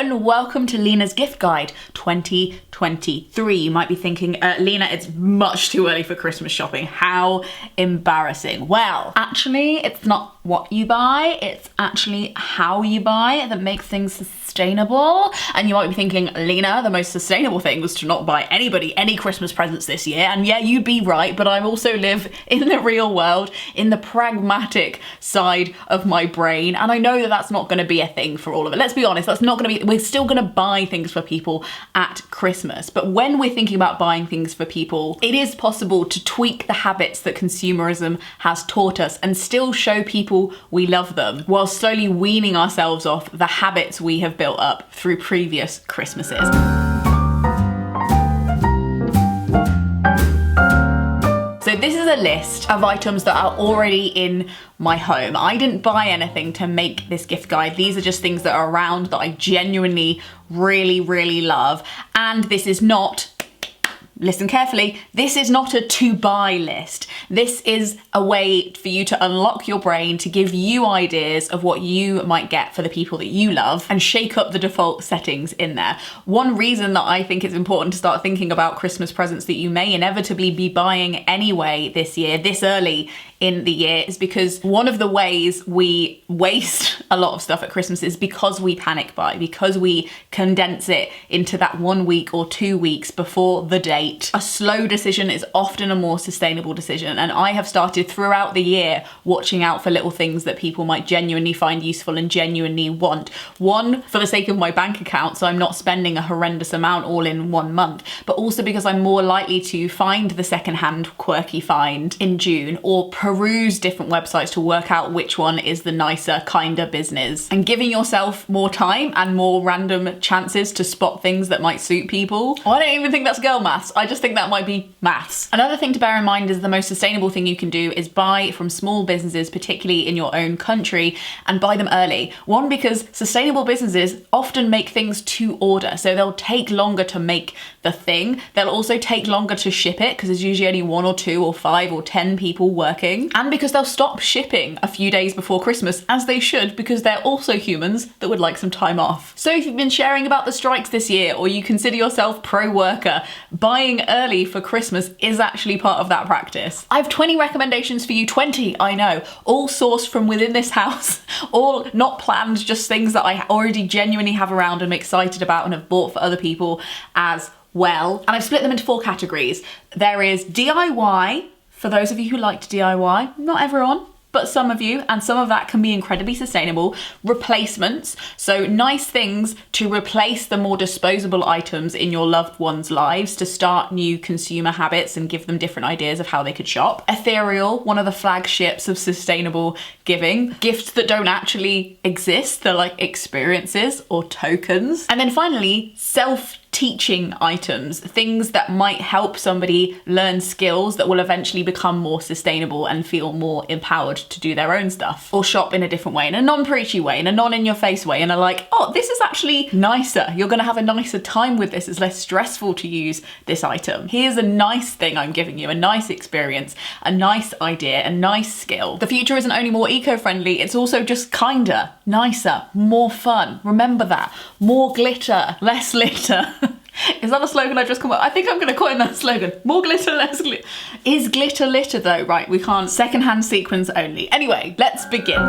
and welcome to Lena's Gift Guide 2023. You might be thinking, Lena, it's much too early for Christmas shopping. How embarrassing. Well, actually, it's not what you buy, it's actually how you buy that makes things sustainable. And you might be thinking, Lena, the most sustainable thing was to not buy anybody any Christmas presents this year. And yeah, you'd be right, but I also live in the real world, in the pragmatic side of my brain. And I know that that's not going to be a thing for all of it. Let's be honest, that's not going to be, we're still going to buy things for people at Christmas. But when we're thinking about buying things for people, it is possible to tweak the habits that consumerism has taught us and still show people we love them, while slowly weaning ourselves off the habits we have built up through previous Christmases. So this is a list of items that are already in my home. I didn't buy anything to make this gift guide. These are just things that are around that I genuinely really love. And this is not, listen carefully, this is not a to buy list. This is a way for you to unlock your brain, to give you ideas of what you might get for the people that you love and shake up the default settings in there. One reason that I think it's important to start thinking about Christmas presents that you may inevitably be buying anyway this year, this early in the year, is because one of the ways we waste a lot of stuff at Christmas is because we panic buy, because we condense it into that 1 week or 2 weeks before the date. A slow decision is often a more sustainable decision, and I have started throughout the year watching out for little things that people might genuinely find useful and genuinely want. One, for the sake of my bank account, so I'm not spending a horrendous amount all in 1 month, but also because I'm more likely to find the secondhand quirky find in June, or peruse different websites to work out which one is the nicer, kinder business. And giving yourself more time and more random chances to spot things that might suit people. I don't even think that's girl maths, I just think that might be maths. Another thing to bear in mind is the most sustainable thing you can do is buy from small businesses, particularly in your own country, and buy them early. One, because sustainable businesses often make things to order, so they'll take longer to make the thing. They'll also take longer to ship it because there's usually only 1 or 2 or 5 or 10 people working. And because they'll stop shipping a few days before Christmas, as they should, because they're also humans that would like some time off. So if you've been sharing about the strikes this year, or you consider yourself pro-worker, buying early for Christmas is actually part of that practice. I have 20 recommendations for you, 20, I know, all sourced from within this house, all not planned, just things that I already genuinely have around and I'm excited about and have bought for other people as well. And I've split them into 4 categories. There is DIY, for those of you who like to DIY, not everyone, but some of you, and some of that can be incredibly sustainable. Replacements, so nice things to replace the more disposable items in your loved ones' lives to start new consumer habits and give them different ideas of how they could shop. Ethereal, one of the flagships of sustainable giving. Gifts that don't actually exist, they're like experiences or tokens. And then finally, self-teaching items, things that might help somebody learn skills that will eventually become more sustainable and feel more empowered to do their own stuff, or shop in a different way, in a non-preachy way, in a non-in-your-face way, and are like, oh, this is actually nicer. You're gonna have a nicer time with this. It's less stressful to use this item. Here's a nice thing I'm giving you, a nice experience, a nice idea, a nice skill. The future isn't only more eco-friendly, it's also just kinder, nicer, more fun. Remember that. More glitter, less litter. Is that a slogan I've just come up? I think I'm going to coin that slogan. More glitter, less glitter. Is glitter litter though? Right, we can't. Secondhand sequins only. Anyway, let's begin.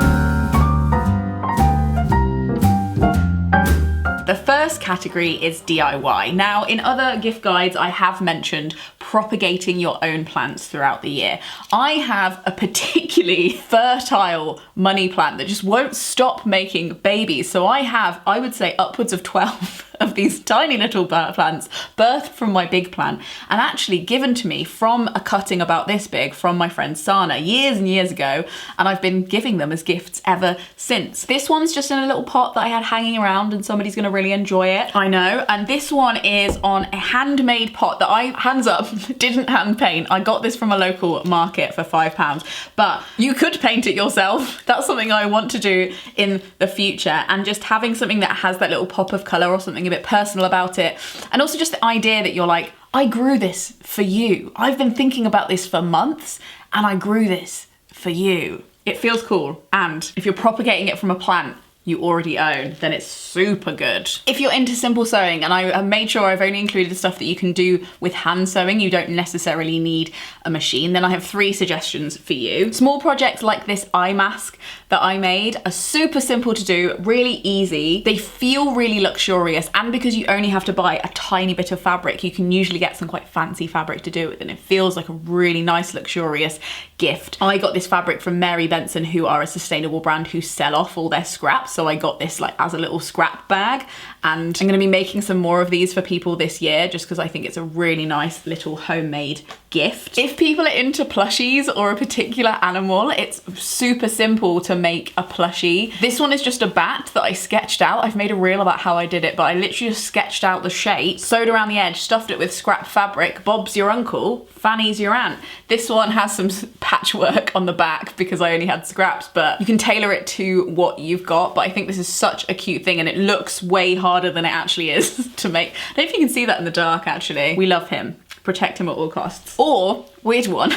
The first category is DIY. Now, in other gift guides, I have mentioned propagating your own plants throughout the year. I have a particularly fertile money plant that just won't stop making babies. So I would say upwards of 12 of these tiny little plants birthed from my big plant and actually given to me from a cutting about this big from my friend Sana years and years ago, and I've been giving them as gifts ever since. This one's just in a little pot that I had hanging around and somebody's gonna really enjoy it, I know. And this one is on a handmade pot that I, hands up, didn't hand paint. I got this from a local market for £5, but you could paint it yourself. That's something I want to do in the future, and just having something that has that little pop of colour or something a bit personal about it. And also just the idea that you're like, I grew this for you. I've been thinking about this for months and I grew this for you. It feels cool. And if you're propagating it from a plant, you already own, then it's super good. If you're into simple sewing, and I have made sure I've only included stuff that you can do with hand sewing, you don't necessarily need a machine, then I have 3 suggestions for you. Small projects like this eye mask that I made are super simple to do, really easy. They feel really luxurious, and because you only have to buy a tiny bit of fabric, you can usually get some quite fancy fabric to do it with, and it feels like a really nice, luxurious gift. I got this fabric from Mary Benson, who are a sustainable brand who sell off all their scraps, so I got this like as a little scrap bag, and I'm gonna be making some more of these for people this year just because I think it's a really nice little homemade gift. If people are into plushies or a particular animal, it's super simple to make a plushie. This one is just a bat that I sketched out. I've made a reel about how I did it, but I literally just sketched out the shape, sewed around the edge, stuffed it with scrap fabric. Bob's your uncle, Fanny's your aunt. This one has some patchwork on the back because I only had scraps, but you can tailor it to what you've got. But I think this is such a cute thing, and it looks way harder than it actually is to make. I don't know if you can see that in the dark, actually. We love him. Protect him at all costs. Or, weird one,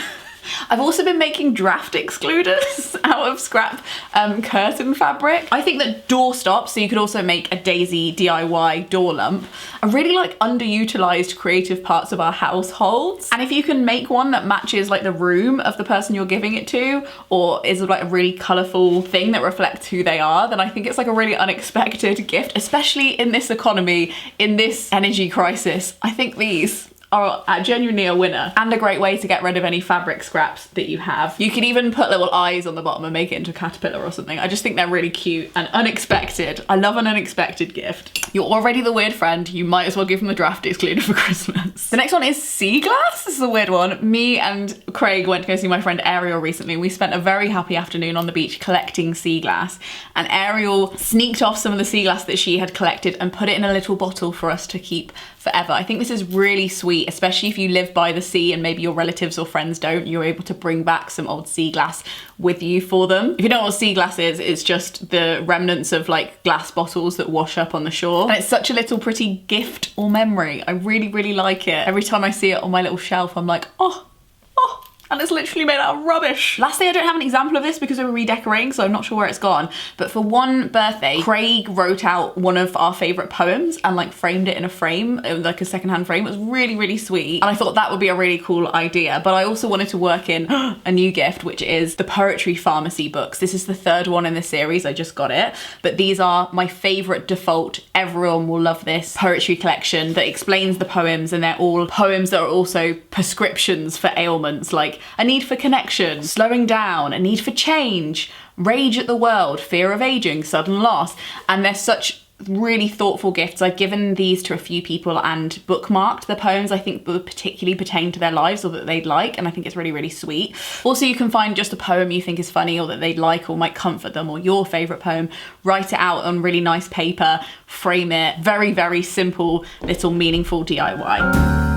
I've also been making draft excluders out of scrap curtain fabric. I think that door stops, so you could also make a daisy DIY door lump, are really like underutilized creative parts of our households. And if you can make one that matches like the room of the person you're giving it to, or is like a really colorful thing that reflects who they are, then I think it's like a really unexpected gift, especially in this economy, in this energy crisis. I think these are genuinely a winner, and a great way to get rid of any fabric scraps that you have. You could even put little eyes on the bottom and make it into a caterpillar or something. I just think they're really cute and unexpected. I love an unexpected gift. You're already the weird friend, you might as well give them a draft excluder for Christmas. The next one is sea glass. This is a weird one. Me and Craig went to go see my friend Ariel recently. We spent a very happy afternoon on the beach collecting sea glass, and Ariel sneaked off some of the sea glass that she had collected and put it in a little bottle for us to keep forever. I think this is really sweet, especially if you live by the sea and maybe your relatives or friends don't. You're able to bring back some old sea glass with you for them. If you don't know what sea glass is, it's just the remnants of like glass bottles that wash up on the shore. And it's such a little pretty gift or memory. I really, really like it. Every time I see it on my little shelf, I'm like, oh, and it's literally made out of rubbish. Lastly, I don't have an example of this because we were redecorating, so I'm not sure where it's gone. But for one birthday, Craig wrote out one of our favorite poems and like framed it in a frame, like a secondhand frame. It was really, really sweet. And I thought that would be a really cool idea. But I also wanted to work in a new gift, which is the Poetry Pharmacy books. This is the 3rd one in the series. I just got it. But these are my favorite default. Everyone will love this poetry collection that explains the poems, and they're all poems that are also prescriptions for ailments like a need for connection, slowing down, a need for change, rage at the world, fear of aging, sudden loss. And they're such really thoughtful gifts. I've given these to a few people and bookmarked the poems I think would particularly pertain to their lives or that they'd like, and I think it's really, really sweet. Also, you can find just a poem you think is funny or that they'd like or might comfort them, or your favourite poem, write it out on really nice paper, frame it. Very, very simple, little meaningful DIY.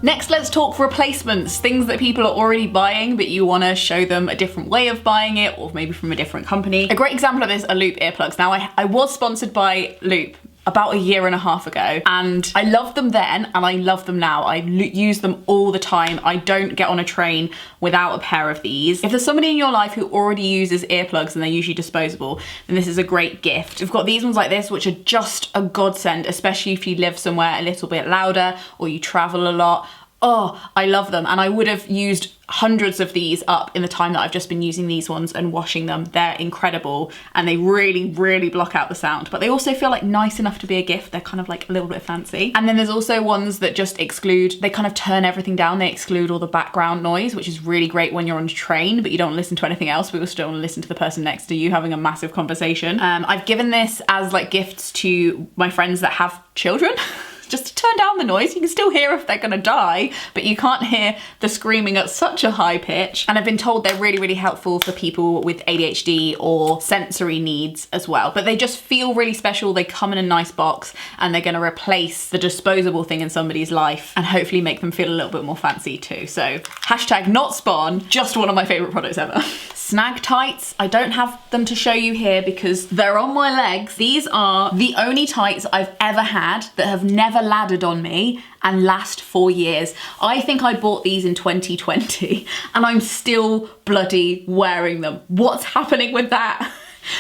Next, let's talk replacements, things that people are already buying but you want to show them a different way of buying it, or maybe from a different company. A great example of this are Loop earplugs. Now, I was sponsored by Loop about 1.5 years ago, and I loved them then and I love them now. I use them all the time. I don't get on a train without a pair of these. If there's somebody in your life who already uses earplugs and they're usually disposable, then this is a great gift. We've got these ones like this, which are just a godsend, especially if you live somewhere a little bit louder or you travel a lot. Oh, I love them. And I would have used hundreds of these up in the time that I've just been using these ones and washing them. They're incredible, and they really, really block out the sound, but they also feel like nice enough to be a gift. They're kind of like a little bit fancy. And then there's also ones that just exclude, they kind of turn everything down. They exclude all the background noise, which is really great when you're on a train, but you don't listen to anything else, but you also don't want to listen to the person next to you having a massive conversation. I've given this as like gifts to my friends that have children. Just to turn down the noise. You can still hear if they're gonna die, but you can't hear the screaming at such a high pitch. And I've been told they're really, really helpful for people with ADHD or sensory needs as well. But they just feel really special. They come in a nice box, and they're gonna replace the disposable thing in somebody's life and hopefully make them feel a little bit more fancy too. So hashtag not spawn, just one of my favorite products ever. snag tights. I don't have them to show you here because they're on my legs. These are the only tights I've ever had that have never laddered on me and last 4 years. I think I bought these in 2020 and I'm still bloody wearing them. What's happening with that?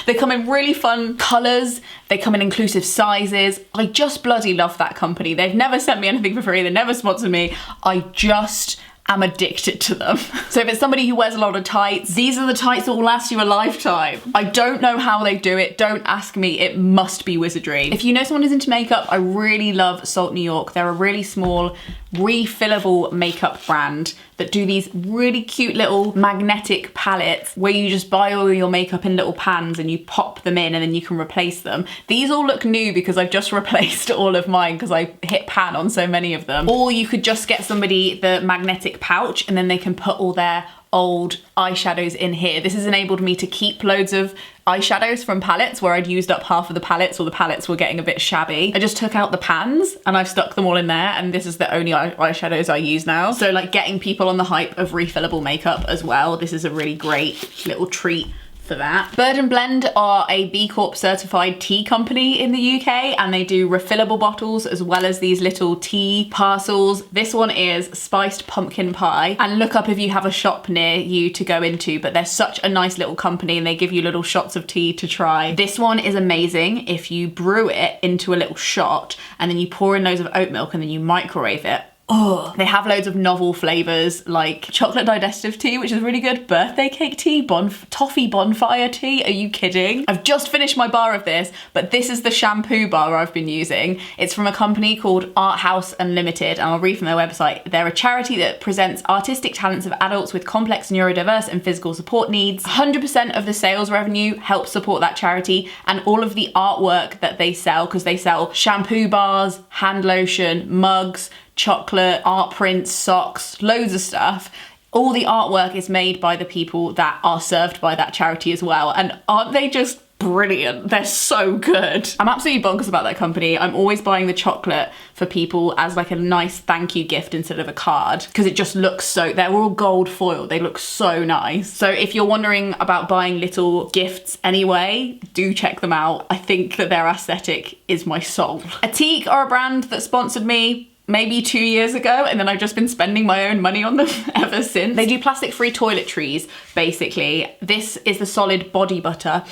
They come in really fun colours, they come in inclusive sizes. I just bloody love that company. They've never sent me anything for free, they never sponsored me. I just am addicted to them. So if it's somebody who wears a lot of tights, these are the tights that will last you a lifetime. I don't know how they do it, don't ask me, it must be wizardry. If you know someone who's into makeup, I really love Salt New York. They're a really small, refillable makeup brand that do these really cute little magnetic palettes where you just buy all your makeup in little pans and you pop them in and then you can replace them. These all look new because I've just replaced all of mine because I hit pan on so many of them. Or you could just get somebody the magnetic pouch and then they can put all their old eyeshadows in here. This has enabled me to keep loads of eyeshadows from palettes where I'd used up half of the palettes or the palettes were getting a bit shabby. I just took out the pans and I've stuck them all in there, and this is the only eyeshadows I use now. So like getting people on the hype of refillable makeup as well, this is a really great little treat for that. Bird & Blend are a B Corp certified tea company in the UK, and they do refillable bottles as well as these little tea parcels. This one is spiced pumpkin pie, and look up if you have a shop near you to go into, but they're such a nice little company and they give you little shots of tea to try. This one is amazing if you brew it into a little shot and then you pour in loads of oat milk and then you microwave it. Oh, they have loads of novel flavors like chocolate digestive tea, which is really good, birthday cake tea, toffee bonfire tea. Are you kidding? I've just finished my bar of this, but this is the shampoo bar I've been using. It's from a company called Art House Unlimited, and I'll read from their website. They're a charity that presents artistic talents of adults with complex neurodiverse and physical support needs. 100% of the sales revenue helps support that charity, and all of the artwork that they sell, because they sell shampoo bars, hand lotion, mugs, chocolate, art prints, socks, loads of stuff. All the artwork is made by the people that are served by that charity as well. And aren't they just brilliant? They're so good. I'm absolutely bonkers about that company. I'm always buying the chocolate for people as like a nice thank you gift instead of a card, because it just looks so, they're all gold foil. They look so nice. So if you're wondering about buying little gifts anyway, do check them out. I think that their aesthetic is my soul. Atik are a brand that sponsored me maybe 2 years ago, and then I've just been spending my own money on them ever since. They do plastic-free toiletries, basically. This is the solid body butter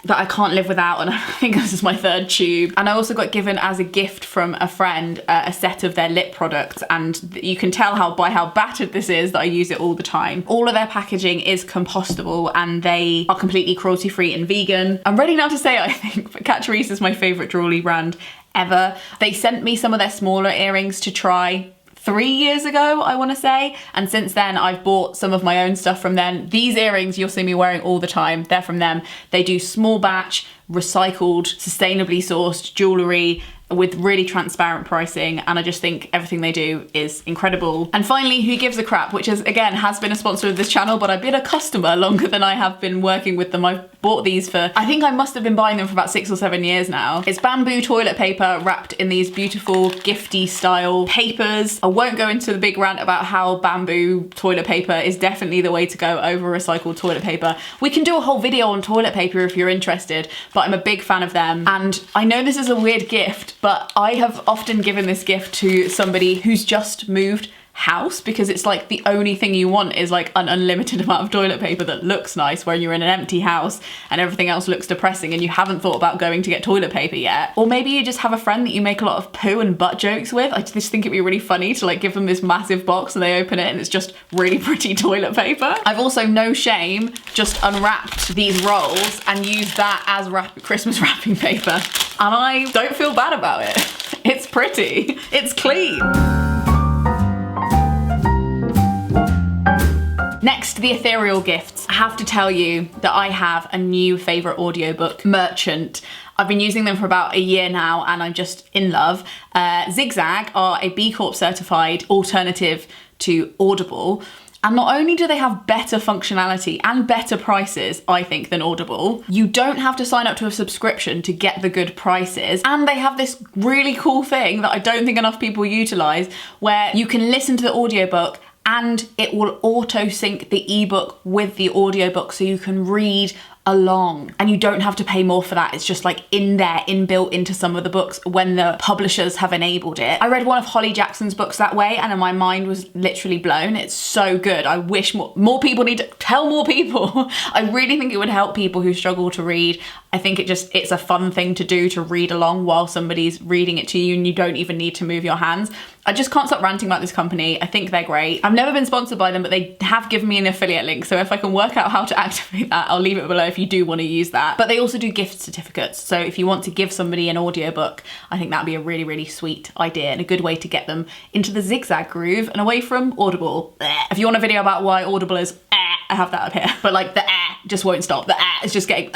that I can't live without, and I think this is my 3rd tube. And I also got given as a gift from a friend a set of their lip products, and you can tell by how battered this is that I use it all the time. All of their packaging is compostable and they are completely cruelty-free and vegan. I'm ready now to say it, I think, but Catrice is my favourite jewellery brand ever. They sent me some of their smaller earrings to try 3 years ago, I want to say, and since then I've bought some of my own stuff from them. These earrings you'll see me wearing all the time, they're from them. They do small batch, recycled, sustainably sourced jewellery with really transparent pricing, and I just think everything they do is incredible. And finally, Who Gives a Crap, which is, again, has been a sponsor of this channel, but I've been a customer longer than I have been working with them. I've bought these for, I think I must have been buying them for about 6 or 7 years now. It's bamboo toilet paper wrapped in these beautiful gifty style papers. I won't go into the big rant about how bamboo toilet paper is definitely the way to go over recycled toilet paper. We can do a whole video on toilet paper if you're interested, but I'm a big fan of them. And I know this is a weird gift, but I have often given this gift to somebody who's just moved house, because it's like the only thing you want is like an unlimited amount of toilet paper that looks nice when you're in an empty house and everything else looks depressing and you haven't thought about going to get toilet paper yet. Or maybe you just have a friend that you make a lot of poo and butt jokes with. I just think it'd be really funny to like give them this massive box and they open it and it's just really pretty toilet paper. I've also, no shame, just unwrapped these rolls and used that as Christmas wrapping paper, and I don't feel bad about it. It's pretty, it's clean. Next, the ethereal gifts. I have to tell you that I have a new favourite audiobook merchant. I've been using them for about a year now and I'm just in love. Zigzag are a B Corp certified alternative to Audible. And not only do they have better functionality and better prices, I think, than Audible, you don't have to sign up to a subscription to get the good prices. And they have this really cool thing that I don't think enough people utilise, where you can listen to the audiobook and it will auto sync the ebook with the audiobook so you can read along and you don't have to pay more for that. It's just like in there, inbuilt into some of the books when the publishers have enabled it. I read one of Holly Jackson's books that way and my mind was literally blown. It's so good. I wish more people need to tell more people. I really think it would help people who struggle to read. I think it's a fun thing to do, to read along while somebody's reading it to you and you don't even need to move your hands. I just can't stop ranting about this company. I think they're great. I've never been sponsored by them, but they have given me an affiliate link. So if I can work out how to activate that, I'll leave it below if you do want to use that. But they also do gift certificates. So if you want to give somebody an audiobook, I think that'd be a really, really sweet idea and a good way to get them into the zigzag groove and away from Audible. If you want a video about why Audible is, I have that up here. But like the just won't stop. The is just getting,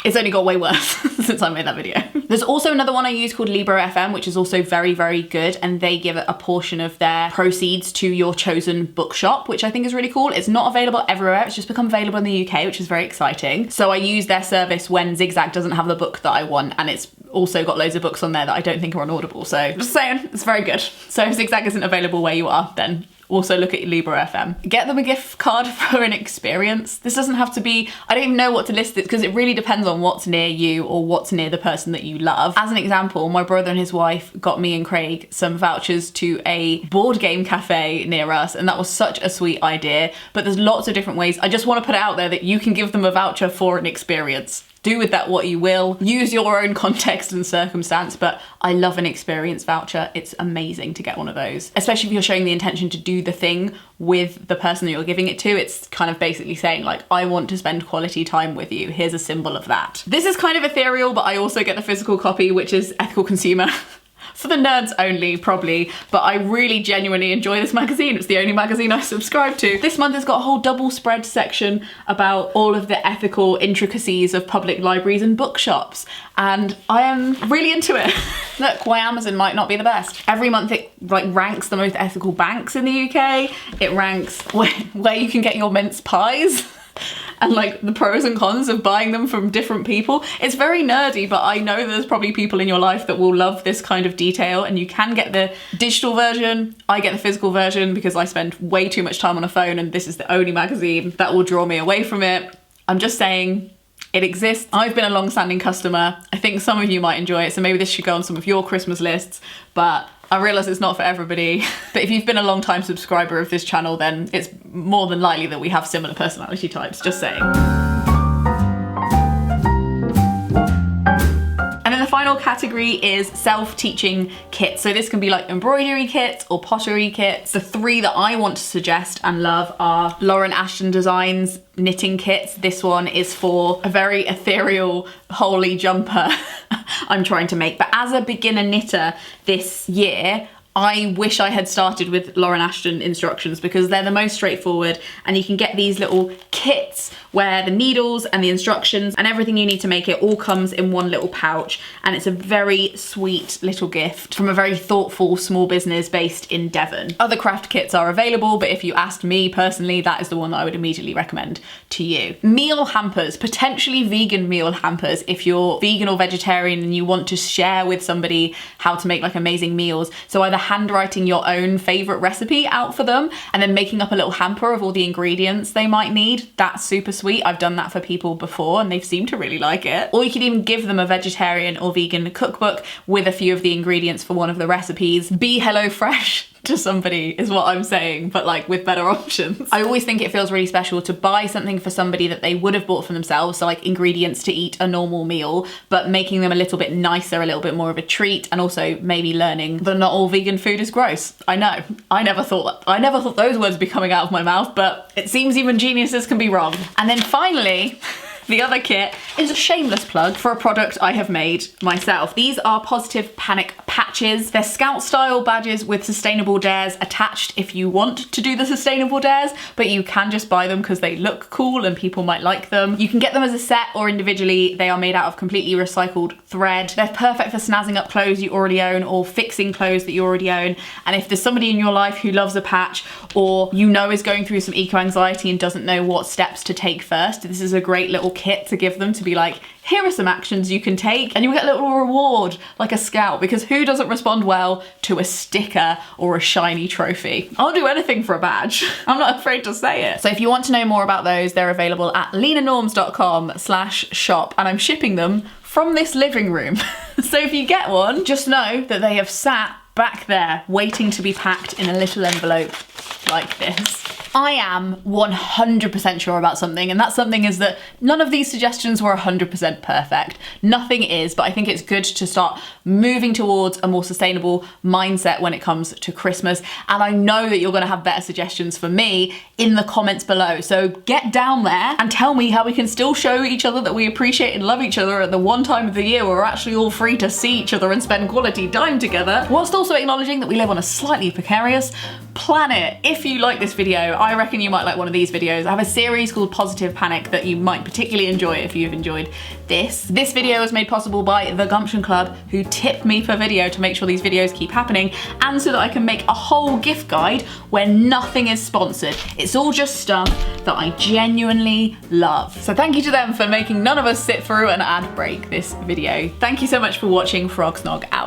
it's only got way worse since I made that video. There's also another one I use called Libro FM, which is also very, very good. And they give a portion of their proceeds to your chosen bookshop, which I think is really cool. It's not available everywhere. It's just become available in the UK, which is very exciting. So I use their service when Zigzag doesn't have the book that I want. And it's also got loads of books on there that I don't think are on Audible. So just saying, it's very good. So if Zigzag isn't available where you are, then also look at Libro FM. Get them a gift card for an experience. This doesn't have to be, I don't even know what to list it because it really depends on what's near you or what's near the person that you love. As an example, my brother and his wife got me and Craig some vouchers to a board game cafe near us, and that was such a sweet idea. But there's lots of different ways. I just want to put it out there that you can give them a voucher for an experience. Do with that what you will. Use your own context and circumstance, but I love an experience voucher. It's amazing to get one of those, especially if you're showing the intention to do the thing with the person that you're giving it to. It's kind of basically saying like, I want to spend quality time with you. Here's a symbol of that. This is kind of ethereal, but I also get the physical copy, which is Ethical Consumer. For the nerds only, probably, but I really genuinely enjoy this magazine. It's the only magazine I subscribe to. This month it's got a whole double spread section about all of the ethical intricacies of public libraries and bookshops, and I am really into it. Look, why Amazon might not be the best. Every month it like ranks the most ethical banks in the UK. It ranks where you can get your mince pies. And like the pros and cons of buying them from different people. It's very nerdy, but I know there's probably people in your life that will love this kind of detail, and you can get the digital version. I get the physical version because I spend way too much time on a phone, and this is the only magazine that will draw me away from it. I'm just saying, it exists. I've been a long-standing customer. I think some of you might enjoy it, so maybe this should go on some of your Christmas lists, but I realise it's not for everybody. But if you've been a long-time subscriber of this channel, then it's more than likely that we have similar personality types, just saying. And then the final category is self-teaching kits. So this can be like embroidery kits or pottery kits. The three that I want to suggest and love are Lauren Ashton Designs knitting kits. This one is for a very ethereal holy jumper I'm trying to make. But as a beginner knitter this year, I wish I had started with Lauren Ashton instructions because they're the most straightforward, and you can get these little kits where the needles and the instructions and everything you need to make it all comes in one little pouch, and it's a very sweet little gift from a very thoughtful small business based in Devon. Other craft kits are available, but if you asked me personally, that is the one that I would immediately recommend to you. Meal hampers, potentially vegan meal hampers if you're vegan or vegetarian and you want to share with somebody how to make like amazing meals. So either handwriting your own favorite recipe out for them and then making up a little hamper of all the ingredients they might need. That's super sweet. I've done that for people before and they've seemed to really like it. Or you could even give them a vegetarian or vegan cookbook with a few of the ingredients for one of the recipes. Be HelloFresh to somebody is what I'm saying, but like with better options. I always think it feels really special to buy something for somebody that they would have bought for themselves, so like ingredients to eat a normal meal, but making them a little bit nicer, a little bit more of a treat, and also maybe learning that not all vegan food is gross. I know, I never thought those words would be coming out of my mouth, but it seems even geniuses can be wrong. And then finally, the other kit is a shameless plug for a product I have made myself. These are Positive Panic patches. They're Scout style badges with sustainable dares attached if you want to do the sustainable dares, but you can just buy them because they look cool and people might like them. You can get them as a set or individually. They are made out of completely recycled thread. They're perfect for snazzing up clothes you already own or fixing clothes that you already own. And if there's somebody in your life who loves a patch or you know is going through some eco-anxiety and doesn't know what steps to take first, this is a great little kit to give them to be like, here are some actions you can take, and you'll get a little reward like a scout, because who doesn't respond well to a sticker or a shiny trophy? I'll do anything for a badge. I'm not afraid to say it. So if you want to know more about those, they're available at lenanorms.com/shop, and I'm shipping them from this living room. So if you get one, just know that they have sat back there waiting to be packed in a little envelope like this. I am 100% sure about something, and that something is that none of these suggestions were 100% perfect. Nothing is, but I think it's good to start moving towards a more sustainable mindset when it comes to Christmas. And I know that you're gonna have better suggestions for me in the comments below. So get down there and tell me how we can still show each other that we appreciate and love each other at the one time of the year where we're actually all free to see each other and spend quality time together, whilst also acknowledging that we live on a slightly precarious planet. If you like this video, I reckon you might like one of these videos. I have a series called Positive Panic that you might particularly enjoy if you've enjoyed this. This video was made possible by the Gumption Club, who tip me per video to make sure these videos keep happening, and so that I can make a whole gift guide where nothing is sponsored. It's all just stuff that I genuinely love. So thank you to them for making none of us sit through an ad break this video. Thank you so much for watching. Frogsnog out.